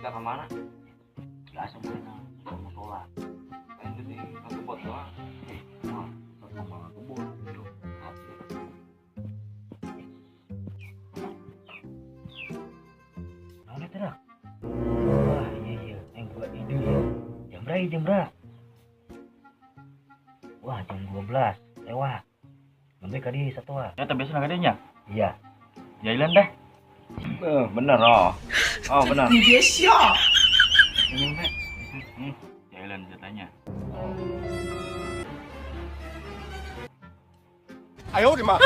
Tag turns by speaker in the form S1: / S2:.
S1: kita kemana? Biasa mana? Mau sholat. Lanjut di kebun doang. Wah, kemana kebun?
S2: Mana terak? Wah iya, yang gua ide ya. Jam berapa? Wah jam 12 lewat. Lebih kali satu ah.
S3: Ya tapi senang adanya.
S2: Iya.
S3: Jailan dah.
S1: Bener oh. Oh bener.
S4: 你别笑。
S3: Ini Pak. Jailan katanya.
S4: 哎呦我的妈！